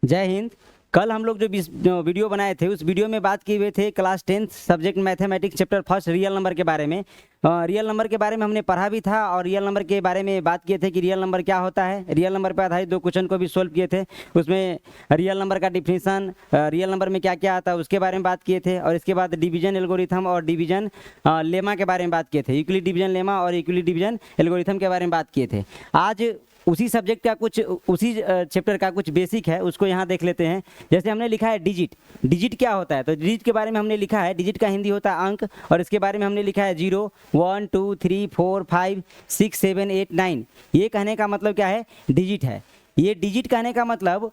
जय हिंद। कल हम लोग जो वीडियो बनाए थे उस वीडियो में बात किए हुए थे class 10 subject mathematics chapter first real number के बारे में। रियल नंबर के बारे में हमने पढ़ा भी था और रियल नंबर के बारे में बात किए थे कि रियल नंबर क्या होता है। रियल नंबर पर आधारित 2 क्वेश्चन को भी सोल्व किए थे। उसमें रियल नंबर का डिफिनीशन, रियल नंबर में क्या क्या आता है उसके बारे में बात किए थे। और इसके बाद डिवीजन एल्गोरिथम और डिवीजन लेमा के बारे में बात किए थे। यूक्लिड डिवीजन लेमा और यूक्लिड डिवीजन एल्गोरिथम के बारे में बात किए थे। आज उसी सब्जेक्ट का कुछ, उसी चैप्टर का कुछ बेसिक है, उसको यहाँ देख लेते हैं। जैसे हमने लिखा है डिजिट। डिजिट क्या होता है, तो डिजिट के बारे में हमने लिखा है, डिजिट का हिंदी होता है अंक। और इसके बारे में हमने लिखा है 0 1 2 3 4 5 6 7 8 9। ये कहने का मतलब क्या है, डिजिट है। ये डिजिट कहने का मतलब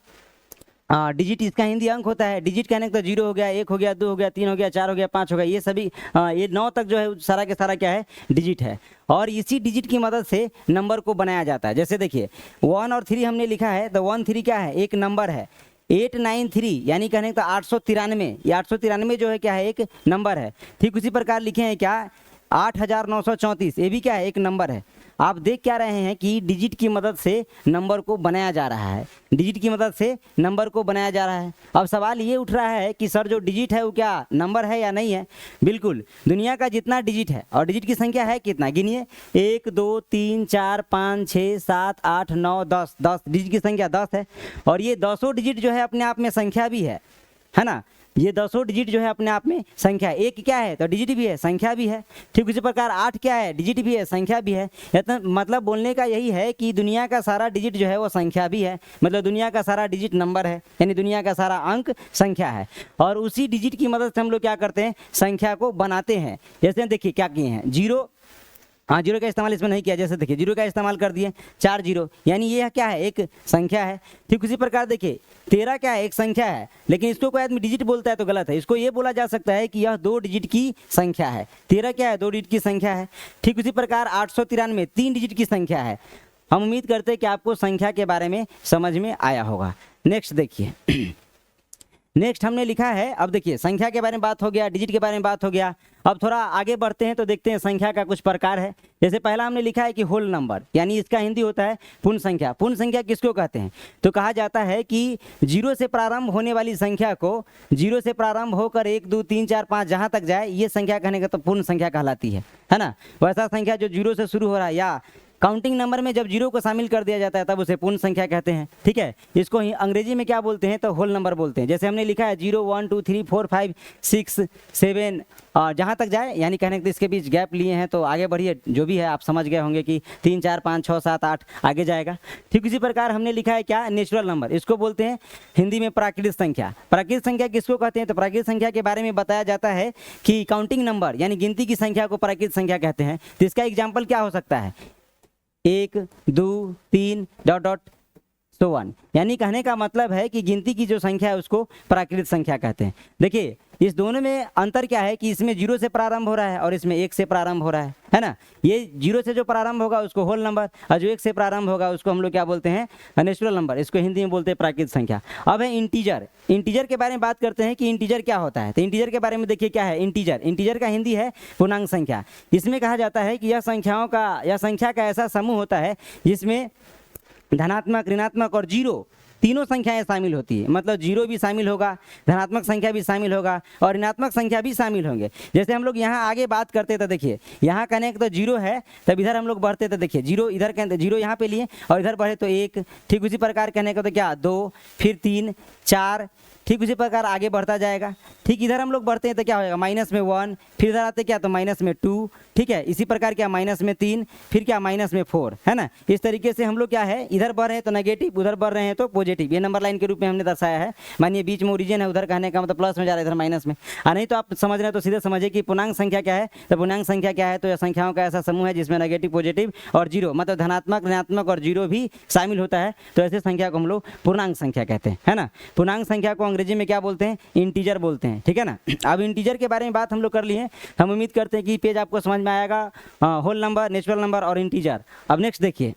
डिजिट इसका हिंदी अंक होता है। डिजिट कहने का तो 0 हो गया, 1 हो गया, 2 हो गया, 3 हो गया, 4 हो गया, 5 हो गया, ये सभी ये 9 तक जो है सारा के सारा क्या है, डिजिट है। और इसी डिजिट की मदद से नंबर को बनाया जाता है। जैसे देखिए 1 और 3 हमने लिखा है, तो 1 3 क्या है, एक नंबर है। 893 यानी कहने का 893, ये 893 जो है क्या है, एक नंबर है। ठीक उसी प्रकार लिखे हैं क्या, 8934, ये भी क्या है, एक नंबर है। आप देख क्या रहे हैं कि डिजिट की मदद से नंबर को बनाया जा रहा है। डिजिट की मदद से नंबर को बनाया जा रहा है। अब सवाल ये उठ रहा है कि सर जो डिजिट है वो क्या नंबर है या नहीं है। बिल्कुल, दुनिया का जितना डिजिट है और डिजिट की संख्या है कितना, गिनिए। 1 2 3 4 5 6 7 8 9 10, 10 डिजिट की संख्या 10 है। और ये 10 डिजिट जो है अपने आप में संख्या भी है ना। ये 10 डिजिट जो है अपने आप में संख्या है। 1 क्या है, तो डिजिट भी है, संख्या भी है। ठीक उसी प्रकार 8 क्या है, डिजिट भी है, संख्या भी है। मतलब बोलने का यही है कि दुनिया का सारा डिजिट जो है वो संख्या भी है। मतलब दुनिया का सारा डिजिट नंबर है, यानी दुनिया का सारा अंक संख्या है। और उसी डिजिट की मदद से हम लोग क्या करते हैं, संख्या को बनाते हैं। जैसे देखिए क्या किए हैं, 0, हाँ 0 का इस्तेमाल इसमें नहीं किया। जैसे देखिए 0 का इस्तेमाल कर दिए, 4 0, यानी ये क्या है, एक संख्या है। ठीक उसी प्रकार देखिए 13 क्या है, एक संख्या है। लेकिन इसको कोई आदमी डिजिट बोलता है तो गलत है। इसको ये बोला जा सकता है कि यह 2 डिजिट की संख्या है। 13 क्या है, 2 डिजिट की संख्या है। ठीक उसी प्रकार 893 3 डिजिट की संख्या है। हम उम्मीद करते हैं कि आपको संख्या के बारे में समझ में आया होगा। नेक्स्ट देखिए नेक्स्ट हमने लिखा है, अब देखिए संख्या के बारे में बात हो गया, डिजिट के बारे में बात हो गया। अब थोड़ा आगे बढ़ते हैं तो देखते हैं संख्या का कुछ प्रकार है। जैसे पहला हमने लिखा है कि होल नंबर, यानी इसका हिंदी होता है पूर्ण संख्या। पूर्ण संख्या किसको कहते हैं, तो कहा जाता है कि 0 से प्रारंभ होने वाली संख्या को, 0 से प्रारंभ होकर 1 2 3 4 5 जहाँ तक जाए, ये संख्या कहने का तो पूर्ण संख्या कहलाती है ना। वैसा संख्या जो 0 से शुरू हो रहा है, या काउंटिंग नंबर में जब 0 को शामिल कर दिया जाता है तब उसे पूर्ण संख्या कहते हैं। ठीक है, इसको ही अंग्रेजी में क्या बोलते हैं, तो होल नंबर बोलते हैं। जैसे हमने लिखा है 0 1 2 3 4 5 6 7 जहाँ तक जाए, यानी कहने के इसके बीच गैप लिए हैं, तो आगे बढ़िए। जो भी है आप समझ गए होंगे कि 3 4 5 6 7 8 आगे जाएगा। ठीक इसी प्रकार हमने लिखा है क्या, नेचुरल नंबर, इसको बोलते हैं हिंदी में प्राकृतिक संख्या। प्राकृतिक संख्या किसको कहते हैं, तो प्राकृतिक संख्या के बारे में बताया जाता है कि काउंटिंग नंबर यानी गिनती की संख्या को प्राकृतिक संख्या कहते हैं। तो इसका एग्जाम्पल क्या हो सकता है, 1 2 3 ... सो 1, यानी कहने का मतलब है कि गिनती की जो संख्या है उसको प्राकृतिक संख्या कहते हैं। देखिए इस दोनों में अंतर क्या है कि इसमें 0 से प्रारंभ हो रहा है और इसमें 1 से प्रारंभ हो रहा है ना। ये 0 से जो प्रारंभ होगा उसको होल नंबर, और जो 1 से प्रारंभ होगा उसको हम लोग क्या बोलते हैं, नेचुरल नंबर। इसको हिंदी में बोलते हैं प्राकृतिक संख्या। अब है इंटीजर। इंटीजर के बारे में बात करते हैं कि इंटीजर क्या होता है। तो इंटीजर के बारे में देखिए क्या है, इंटीजर। इंटीजर का हिंदी है पूर्णांक संख्या। इसमें कहा जाता है कि यह संख्या का ऐसा समूह होता है जिसमें धनात्मक, ऋणात्मक और 0 तीनों संख्याएं शामिल होती है। मतलब 0 भी शामिल होगा, धनात्मक संख्या भी शामिल होगा और ऋणात्मक संख्या भी शामिल होंगे। जैसे हम लोग यहाँ आगे बात करते तो देखिए यहाँ कहने तो 0 है, तब इधर हम लोग बढ़ते तो देखिए 0 इधर कहते, 0 यहाँ पे लिए और इधर बढ़े तो 1। ठीक उसी प्रकार कहने का तो क्या, 2, फिर 3 4, ठीक उसी प्रकार आगे बढ़ता जाएगा। ठीक इधर हम लोग बढ़ते हैं तो क्या होगा, माइनस में 1, फिर इधर आते क्या तो माइनस में 2। ठीक है, इसी प्रकार क्या माइनस में 3, फिर क्या माइनस में 4, है ना। इस तरीके से हम लोग क्या है, इधर बढ़ रहे हैं तो नेगेटिव, उधर बढ़ रहे हैं तो पॉजिटिव। ये नंबर लाइन के रूप में हमने दर्शाया है। मानिए बीच में ओरिजिन है, उधर कहने का मतलब प्लस में जा रहा है, इधर माइनस में। नहीं तो आप समझ रहे हैं तो सीधे समझिए कि पूर्णांक संख्या क्या है। तो पूर्णांक संख्या क्या है, तो यह संख्याओं का ऐसा समूह है जिसमें नेगेटिव, पॉजिटिव और 0 मतलब धनात्मक, ऋणात्मक और 0 भी शामिल होता है। तो ऐसे संख्या को हम लोग पूर्णांक संख्या कहते हैं, है ना। पूर्णांक संख्या को अंग्रेजी में क्या बोलते हैं, इंटीजर बोलते हैं। ठीक है ना। अब इंटीजर के बारे में बात हम लोग कर लिए। हम उम्मीद करते हैं कि पेज आपको समझ में आएगा, होल नंबर, नेचुरल नंबर और इंटीजर। अब नेक्स्ट देखिए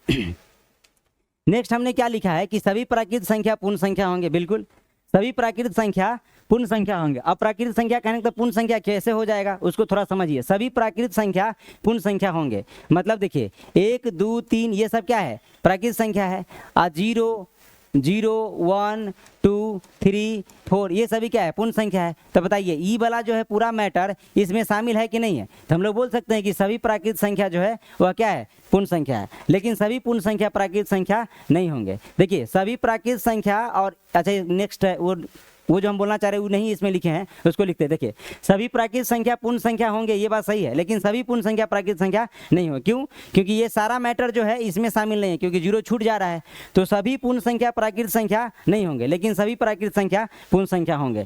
नेक्स्ट हमने क्या लिखा है कि सभी प्राकृतिक संख्या पूर्ण संख्या होंगे। बिल्कुल, सभी प्राकृतिक संख्या पूर्ण संख्या होंगे। अब प्राकृतिक संख्या कहने का पूर्ण संख्या कैसे हो जाएगा उसको थोड़ा समझिए। सभी प्राकृतिक संख्या पूर्ण संख्या होंगे, मतलब देखिए 1 2 3 ये सब क्या है, प्राकृतिक संख्या है। 0 0 1 2 3 4 ये सभी क्या है, पूर्ण संख्या है। तो बताइए ई वाला जो है पूरा मैटर इसमें शामिल है कि नहीं है। तो हम लोग बोल सकते हैं कि सभी प्राकृत संख्या जो है वह क्या है, पूर्ण संख्या है। लेकिन सभी पूर्ण संख्या प्राकृत संख्या नहीं होंगे। देखिए सभी प्राकृत संख्या और अच्छा नेक्स्ट है वो जो हम बोलना चाह रहे हैं वो नहीं इसमें लिखे हैं, उसको लिखते हैं। देखिए सभी प्राकृत संख्या पूर्ण संख्या होंगे, ये बात सही है, लेकिन सभी पूर्ण संख्या प्राकृत संख्या नहीं हो। क्यों? क्योंकि ये सारा मैटर जो है इसमें शामिल नहीं है, क्योंकि 0 छूट जा रहा है। तो सभी पूर्ण संख्या प्राकृत संख्या नहीं होंगे, लेकिन सभी प्राकृत संख्या पूर्ण संख्या होंगे।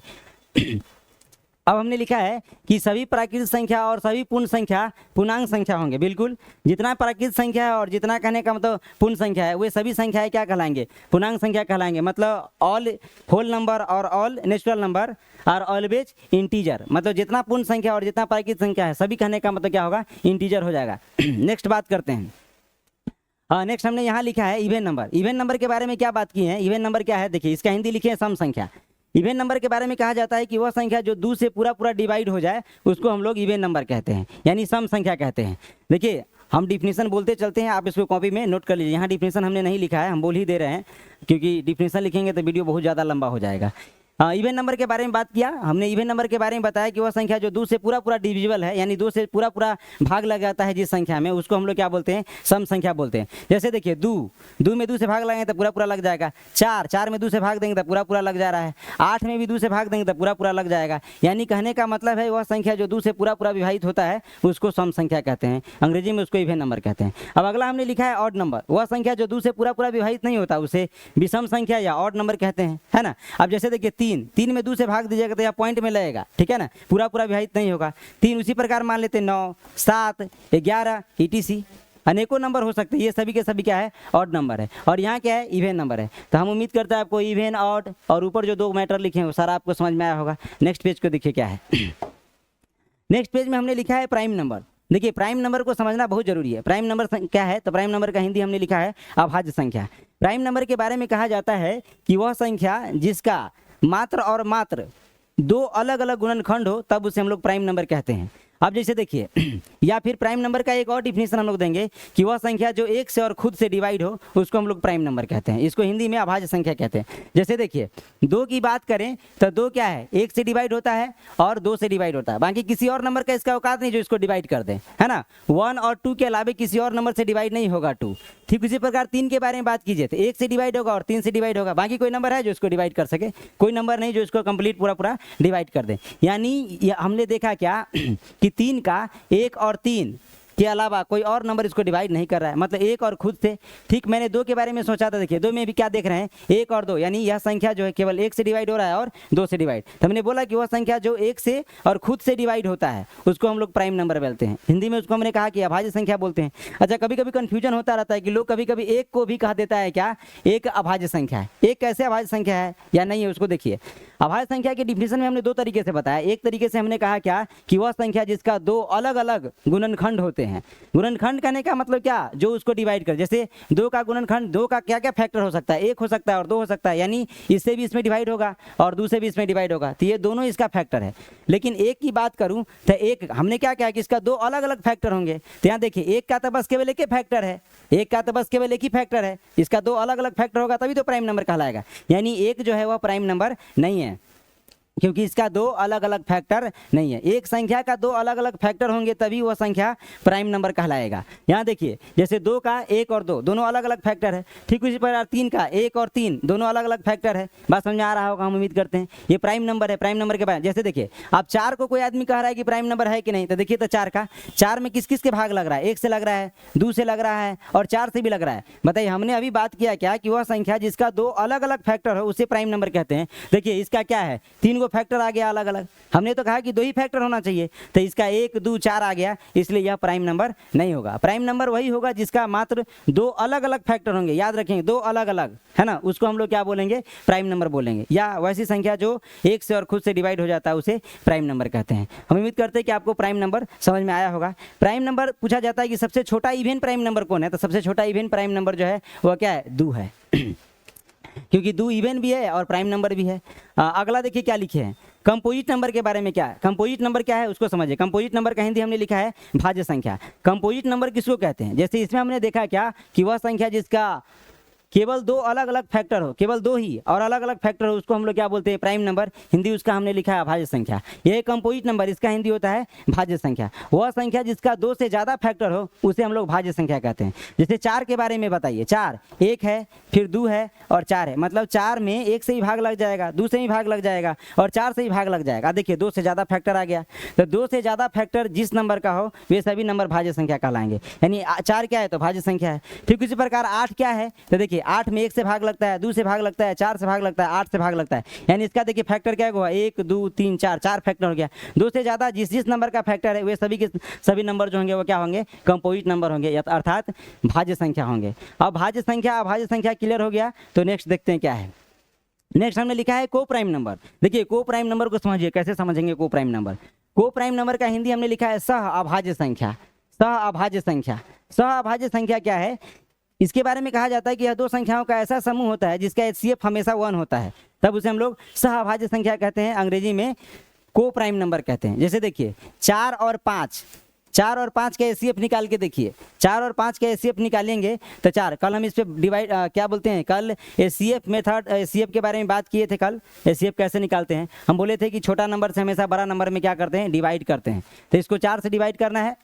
अब हमने लिखा है कि सभी प्राकृत संख्या और सभी पूर्ण संख्या पूर्णांक संख्या होंगे। बिल्कुल, जितना प्राकृत संख्या है और जितना कहने का मतलब पूर्ण संख्या है, वे सभी संख्याएं क्या कहलाएंगे, पूर्णांक संख्या कहलाएंगे। मतलब ऑल होल नंबर और all natural number are always integer. मतलब जितना पूर्ण संख्या और जितना प्राकृत संख्या है सभी कहने का मतलब क्या होगा, इंटीजर हो जाएगा। नेक्स्ट बात करते हैं। हाँ, नेक्स्ट हमने यहाँ लिखा है इवन नंबर। इवन नंबर के बारे में क्या बात की है, इवन नंबर क्या है, देखिए इसका हिंदी लिखे है सम संख्या। इवन नंबर के बारे में कहा जाता है कि वह संख्या जो 2 से पूरा डिवाइड हो जाए उसको हम लोग इवन नंबर कहते हैं, यानी सम संख्या कहते हैं। देखिए हम डिफिनीशन बोलते चलते हैं, आप इसको कॉपी में नोट कर लीजिए। यहाँ डिफिनीशन हमने नहीं लिखा है, हम बोल ही दे रहे हैं, क्योंकि डिफिनीशन लिखेंगे तो वीडियो बहुत ज़्यादा लंबा हो जाएगा। इवन नंबर के बारे में बात किया हमने। इवन नंबर के बारे में बताया कि वह संख्या जो 2 से पूरा डिविजिबल है, यानी 2 से पूरा भाग लग जाता है जिस संख्या में, उसको हम लोग क्या बोलते हैं, सम संख्या बोलते हैं। जैसे देखिए 2 में 2 से भाग लगाएंगे तो पूरा लग जाएगा। 4 में 2 से भाग देंगे तो पूरा लग जा रहा है। 8 में भी 2 से भाग देंगे तो पूरा लग जाएगा। यानी कहने का मतलब है वह संख्या जो 2 से पूरा विभाजित होता है उसको सम संख्या कहते हैं, अंग्रेजी में उसको इवन नंबर कहते हैं। अब अगला हमने लिखा है ऑड नंबर। वह संख्या जो 2 से पूरा विभाजित नहीं होता उसे विषम संख्या या ऑड नंबर कहते हैं, है ना। अब जैसे देखिए 3 में 2 से भाग दीजिएगा तो यह पॉइंट में लगेगा, ठीक है ना, पूरा विभाजित नहीं होगा। 3 उसी प्रकार मान लेते 9 7 11 ETC अनेकों नंबर हो सकते हैं। ये सभी के सभी क्या है, ऑड नंबर है। और यहाँ क्या है, इवन नंबर है। तो हम उम्मीद करते हैं आपको इवन ऑड और ऊपर जो 2 मैटर लिखे हैं वो सारा आपको समझ में आया होगा। नेक्स्ट पेज को देखिए क्या है। नेक्स्ट पेज में हमने लिखा है प्राइम नंबर। देखिए प्राइम नंबर को समझना बहुत जरूरी है। प्राइम नंबर क्या है, तो प्राइम नंबर का हिंदी हमने लिखा है अभाज्य संख्या। प्राइम नंबर के बारे में कहा जाता है कि वह संख्या जिसका मात्र और मात्र 2 अलग अलग गुणनखंड हो तब उसे हम लोग प्राइम नंबर कहते हैं। अब जैसे देखिए या फिर प्राइम नंबर का एक और डिफिनीशन हम लोग देंगे कि वह संख्या जो 1 से और खुद से डिवाइड हो उसको हम लोग प्राइम नंबर कहते हैं। इसको हिंदी में अभाज्य संख्या कहते हैं। जैसे देखिए 2 की बात करें तो 2 क्या है, 1 से डिवाइड होता है और 2 से डिवाइड होता है। बाकी किसी और नंबर का इसका औकात नहीं जो इसको डिवाइड कर दे, है ना। 1 और 2 के अलावा किसी और नंबर से डिवाइड नहीं होगा 2। ठीक उसी प्रकार 3 के बारे में बात कीजिए तो 1 से डिवाइड होगा और 3 से डिवाइड होगा। बाकी कोई नंबर है जो इसको डिवाइड कर सके, कोई नंबर नहीं जो इसको कंप्लीट पूरा डिवाइड कर दे। यानी हमने देखा क्या कि 3 का 1 और 3 के अलावा कोई और नंबर इसको डिवाइड नहीं कर रहा है, मतलब 1 और खुद से। ठीक मैंने 2 के बारे में सोचा था, देखिए 2 में भी क्या देख रहे हैं, 1 और 2, यानी यह संख्या जो है केवल 1 से डिवाइड हो रहा है और 2 से डिवाइड। तो हमने बोला कि वह संख्या जो 1 से और खुद से डिवाइड होता है उसको हम लोग प्राइम नंबर बोलते हैं। हिंदी में उसको हमने कहा कि अभाज्य संख्या बोलते हैं। अच्छा कभी कभी कन्फ्यूजन होता रहता है कि लोग कभी कभी 1 को भी कह देता है क्या, एक अभाज्य संख्या है। एक कैसे अभाज्य संख्या है या नहीं है उसको देखिए। अभाज्य संख्या के डिफिनीशन में हमने 2 तरीके से बताया। एक तरीके से हमने कहा क्या कि वह संख्या जिसका 2 अलग अलग गुणनखंड होते हैं। गुणनखंड कहने का मतलब क्या, जो उसको डिवाइड कर। जैसे 2 का गुणनखंड 2 का क्या क्या फैक्टर हो सकता है, 1 हो सकता है और 2 हो सकता है, यानी इससे भी इसमें डिवाइड होगा और 2 से भी इसमें डिवाइड होगा। तो ये दोनों इसका फैक्टर है। लेकिन 1 की बात करूं तो 1 हमने क्या कहा कि इसका 2 अलग अलग फैक्टर होंगे। तो यहाँ देखिए 1 का तो बस केवल एक ही फैक्टर है, 1 का तो बस केवल एक ही फैक्टर है, इसका 2 अलग अलग फैक्टर होगा तभी तो प्राइम नंबर कहलाएगा। यानी 1 जो है वह प्राइम नंबर नहीं है क्योंकि इसका 2 अलग अलग फैक्टर नहीं है। एक संख्या का 2 अलग अलग फैक्टर होंगे तभी वह संख्या प्राइम नंबर कहलाएगा। यहाँ देखिए जैसे 2 का 1 और 2 दोनों अलग अलग फैक्टर है। ठीक उसी प्रकार 3 का 1 और 3 दोनों अलग अलग फैक्टर है। बात समझ में आ रहा होगा, हम उम्मीद करते हैं। ये प्राइम नंबर है। प्राइम नंबर के बाद जैसे देखिए अब 4 को कोई आदमी कह रहा है कि प्राइम नंबर है कि नहीं, तो देखिए तो 4 में किस किस के भाग लग रहा है, 1 से लग रहा है, 2 से लग रहा है और 4 से भी लग रहा है। बताइए हमने अभी बात किया क्या कि वह संख्या जिसका 2 अलग अलग फैक्टर हो उसे प्राइम नंबर कहते हैं। देखिए इसका क्या है, 3 गो फैक्टर आ गया अलग अलग। हमने तो कहा कि 2 ही फैक्टर होना चाहिए, तो इसका 1 2 4 आ गया, इसलिए यह प्राइम नंबर नहीं होगा। प्राइम नंबर वही होगा जिसका मात्र 2 अलग अलग फैक्टर होंगे। याद रखेंगे 2 अलग अलग, है ना, उसको हम लोग क्या बोलेंगे, प्राइम नंबर बोलेंगे। या वैसी संख्या जो 1 से और खुद से डिवाइड हो जाता है उसे प्राइम नंबर कहते हैं। हम उम्मीद करते हैं कि आपको प्राइम नंबर समझ में आया होगा। प्राइम नंबर पूछा जाता है कि सबसे छोटा इवन प्राइम नंबर कौन है, तो सबसे छोटा इवन प्राइम नंबर जो है वह क्या है, 2 है क्योंकि 2 इवन भी है और प्राइम नंबर भी है। अगला देखिए क्या लिखे हैं, कंपोजिट नंबर के बारे में क्या है। कंपोजिट नंबर क्या है उसको समझिए। कंपोजिट नंबर का हिंदी हमने लिखा है भाज्य संख्या। कंपोजिट नंबर किसको कहते हैं, जैसे इसमें हमने देखा क्या कि वह संख्या जिसका केवल दो अलग अलग फैक्टर हो, केवल दो ही और अलग अलग फैक्टर हो, उसको हम लोग क्या बोलते हैं, प्राइम नंबर। हिंदी उसका हमने लिखा है अभाज्य संख्या। यह कंपोजिट नंबर, इसका हिंदी होता है भाज्य संख्या। वह संख्या जिसका दो से ज़्यादा फैक्टर हो उसे हम लोग भाज्य संख्या कहते हैं। जैसे 4 के बारे में बताइए, 4 1 है, फिर 2 है और 4 है, मतलब 4 में 1 से ही भाग लग जाएगा, 2 से ही भाग लग जाएगा और 4 से ही भाग लग जाएगा। देखिए 2 से ज़्यादा फैक्टर आ गया, तो 2 से ज़्यादा फैक्टर जिस नंबर का हो वे सभी नंबर भाज्य संख्या कहलाएंगे। यानी 4 क्या है तो भाज्य संख्या है। फिर किसी प्रकार 8 क्या है तो देखिए 8 में 1 से भाग लगता है, 2 से भाग लगता है, 4 से भाग लगता है, 8 से भाग लगता है। यानी इसका देखिए फैक्टर क्या हुआ, 1 2 3 4, 4 फैक्टर हो गया। 2 से ज़्यादा जिस नंबर का फैक्टर है वे सभी के सभी नंबर जो होंगे वो क्या होंगे, कंपोजिट नंबर होंगे, अर्थात भाज्य संख्या होंगे। अब भाज्य संख्या अभाज्य संख्या क्लियर हो गया, तो नेक्स्ट देखते हैं क्या है। नेक्स्ट हमने लिखा है को प्राइम नंबर। देखिए को प्राइम नंबर को समझिए, कैसे समझेंगे को प्राइम नंबर। को प्राइम नंबर का हिंदी हमने लिखा है सह अभाज्य संख्या। सह अभाज्य संख्या, सह अभाज्य संख्या क्या है, इसके बारे में कहा जाता है कि यह दो संख्याओं का ऐसा समूह होता है जिसका HCF हमेशा 1 होता है, तब उसे हम लोग सह अभाज्य संख्या कहते हैं, अंग्रेजी में को प्राइम नंबर कहते हैं। जैसे देखिए 4 और 5, 4 और 5 का HCF निकाल के देखिए, 4 और 5 का HCF निकालेंगे तो 4, कल हम इस पे डिवाइड क्या बोलते हैं, कल HCF मेथड, HCF के बारे में बात किए थे। कल HCF कैसे निकालते हैं, हम बोले थे कि छोटा नंबर से हमेशा बड़ा नंबर में क्या करते हैं, डिवाइड करते हैं। तो इसको 4 से डिवाइड करना है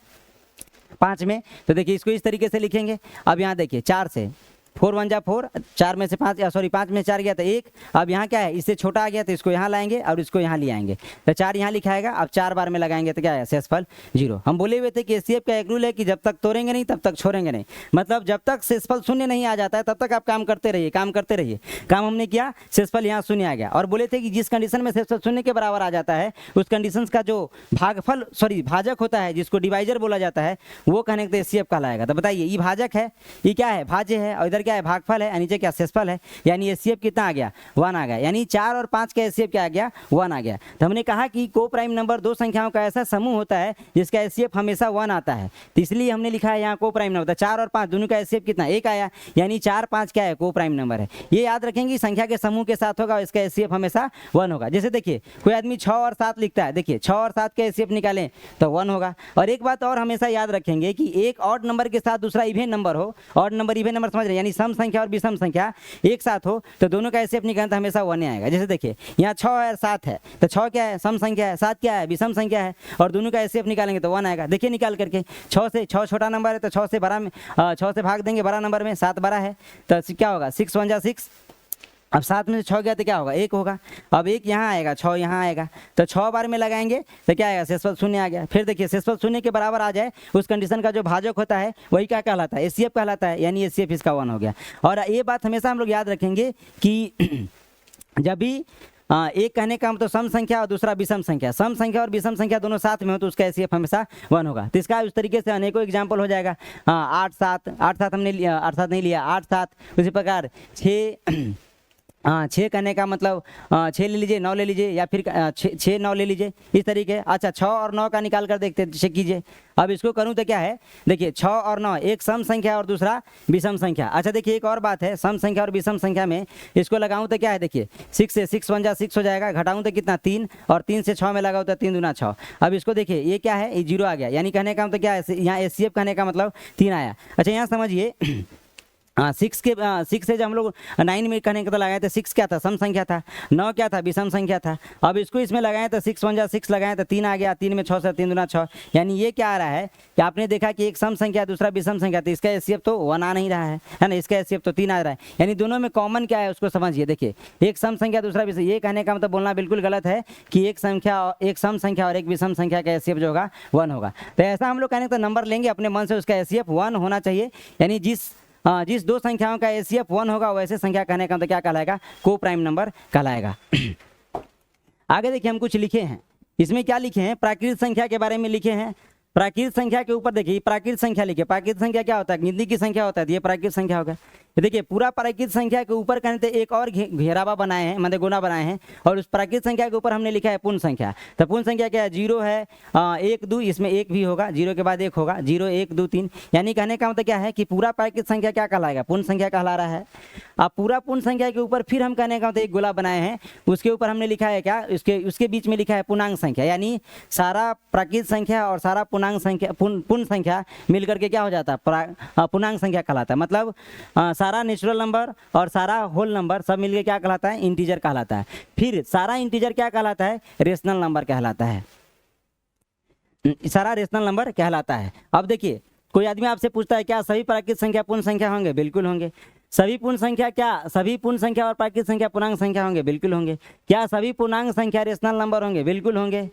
5 में, तो देखिए इसको इस तरीके से लिखेंगे। अब यहाँ देखिए 4 से 4 1 जा 4, 4 में से 5 सॉरी 5 में 4 गया तो 1। अब यहाँ क्या है, इससे छोटा आ गया तो इसको यहाँ लाएंगे और इसको यहाँ ले आएंगे, तो 4 यहाँ लिखाएगा। अब 4 बार में लगाएंगे तो क्या है, शेषफल 0। हम बोले हुए थे कि HCF का एक रूल है कि जब तक तोड़ेंगे नहीं तब तक छोड़ेंगे नहीं, मतलब जब तक शेषफल 0 नहीं आ जाता है तब तक आप काम करते रहिए, काम करते रहिए। काम हमने किया, शेषफल यहाँ 0 आ गया, और बोले थे कि जिस कंडीशन में शेषफल 0 के बराबर आ जाता है उस कंडीशन का जो भागफल सॉरी भाजक होता है, जिसको डिवाइजर बोला जाता है, वो कहने के HCF कहलाएगा। तो बताइए ये भाजक है, ये क्या है, भाज्य है, और इधर क्या है, भागफल है, नीचे क्या शेषफल है। यानी HCF कितना आ गया, 1 आ गया। यानी 4 और 5 का HCF क्या आ गया, 1 आ गया। तो हमने कहा कि को प्राइम नंबर दो संख्याओं का ऐसा समूह होता है जिसका HCF हमेशा 1 आता है, तो इसलिए हमने लिखा है यहाँ को प्राइम नंबर। 4 और 5 दोनों का HCF कितना, 1 आया, यानी 4 5 क्या है, को प्राइम नंबर है। ये याद रखेंगे, संख्या के समूह के साथ होगा, इसका HCF हमेशा 1 होगा। जैसे देखिए कोई आदमी 6 और 7 लिखता है, देखिए 6 और 7 का HCF निकालें तो 1 होगा। और एक बात और हमेशा याद रखेंगे कि एक ऑड नंबर के साथ दूसरा इवेन नंबर हो, ऑड नंबर इवेन नंबर समझ रहे हैं, यानी सम संख्या और विषम संख्या एक साथ हो तो दोनों का HCF निकालना हमेशा 1 आएगा। जैसे देखिए यहाँ 6 और 7 है, तो 6 क्या है, सम संख्या है, 7 क्या है, विषम संख्या है, और दोनों का HCF निकालेंगे तो 1 आएगा। देखिए निकाल करके 6 से 6 छोटा नंबर है तो 6 से बड़ा में 6 से भाग देंगे बड़ा नंबर में, 7 बड़ा है तो क्या होगा, 6 1 जा 6। अब 7 में से 6 गया तो क्या होगा, 1 होगा। अब 1 यहाँ आएगा, 6 यहाँ आएगा, तो 6 बार में लगाएंगे तो क्या आएगा, शेषफल 0 आ गया। फिर देखिए शेषफल 0 के बराबर आ जाए उस कंडीशन का जो भाजक होता है वही क्या कहलाता है, HCF कहलाता है, यानी HCF इसका 1 हो गया। और ये बात हमेशा हम लोग याद रखेंगे कि जब भी एक कहने का मतलब सम संख्या और दूसरा विषम संख्या, सम संख्या और विषम संख्या दोनों साथ में हो तो उसका HCF हमेशा 1 होगा। तो इसका उस तरीके से अनेकों एग्जाम्पल हो जाएगा। 8 7 हमने लिया, 8 7 नहीं लिया, 8 7, उसी प्रकार 6 6 कहने का मतलब 6 ले लीजिए, 9 ले लीजिए, या फिर 6 9 ले लीजिए, इस तरीके। अच्छा 6 और 9 का निकाल कर देखते चेक कीजिए। अब इसको करूं तो क्या है, देखिए 6 और 9 एक सम संख्या और दूसरा विषम संख्या। अच्छा देखिए एक और बात है, सम संख्या और विषम संख्या में इसको लगाऊं तो क्या है, देखिए 6 से 6 1 जा 6 हो जाएगा, घटाऊं तो कितना 3, और 3 से 6 में लगाऊं तो 3 दूना 6। अब इसको देखिए ये क्या है, ये 0 आ गया, यानी कहने का मतलब क्या है, यहाँ HCF कहने का मतलब 3 आया। अच्छा यहाँ समझिए 6 से जब हम लोग 9 में कहने का तो लगाए थे, 6 क्या था, सम संख्या था, 9 क्या था, विषम संख्या था। अब इसको इसमें लगाए तो 6 1 जा 6 लगाए तो 3 आ गया, 3 में 6 से 3 दूना 6। यानी ये क्या आ रहा है कि आपने देखा कि एक सम संख्या दूसरा विषम संख्या, तो इसका HCF तो 1 आ नहीं रहा है ना, इसका HCF तो 3 आ रहा है। यानी दोनों में कॉमन क्या है उसको समझिए। देखिए एक सम संख्या दूसरा विषम, ये कहने का मतलब बोलना बिल्कुल गलत है कि एक सम संख्या और एक विषम संख्या का HCF जो होगा 1 होगा। तो ऐसा हम लोग कहने का नंबर लेंगे अपने मन से, उसका HCF 1 होना चाहिए। यानी जिस दो संख्याओं का HCF 1 होगा वैसे संख्या कहने का तो क्या कहलाएगा, को प्राइम नंबर कहलाएगा। आगे देखिए हम कुछ लिखे हैं, इसमें क्या लिखे हैं, प्राकृत संख्या के बारे में लिखे हैं। प्राकृत संख्या के ऊपर देखिए प्राकृत संख्या लिखे, प्राकृत संख्या क्या होता है, गिनती की संख्या होता है, ये प्राकृत संख्या होगा। देखिए पूरा प्राकृत संख्या के ऊपर कहते एक और घेरावा बनाए हैं, मतलब गुना बनाए हैं, और उस प्राकृत संख्या के ऊपर हमने लिखा है पूर्ण संख्या। तो पूर्ण संख्या क्या है, 0 है, 1 2, इसमें 1 भी होगा, 0 के बाद 1 होगा, 0 1 2 3। यानी कहने का मतलब क्या है कि पूरा प्राकृत संख्या क्या कहलाएगा, पूर्ण संख्या कहला रहा है। अब पूरा पूर्ण संख्या के ऊपर फिर हम कहने का मतलब एक गोला बनाए हैं, उसके ऊपर हमने लिखा है क्या, उसके बीच में लिखा है पूर्णांक संख्या। यानी सारा प्राकृत संख्या और सारा पूर्णांक पूर्णांक संख्या पूर्ण संख्या मिलकर के क्या हो जाता है, पूर्णांक संख्या कहलाता है। मतलब सारा नेचुरल नंबर और सारा होल नंबर सब मिलके क्या कहलाता है, इंटीजर कहलाता है। फिर सारा इंटीजर क्या कहलाता है, रेशनल नंबर कहलाता है, सारा रेशनल नंबर कहलाता है। अब देखिए कोई आदमी आपसे पूछता है क्या सभी प्राकृतिक संख्या पूर्ण संख्या होंगे, बिल्कुल होंगे। सभी पूर्ण संख्या क्या, सभी पूर्ण संख्या और प्राकृतिक संख्या पूर्णांक संख्या होंगे, बिल्कुल होंगे। क्या सभी पूर्णांक संख्या रेशनल नंबर होंगे, बिल्कुल होंगे।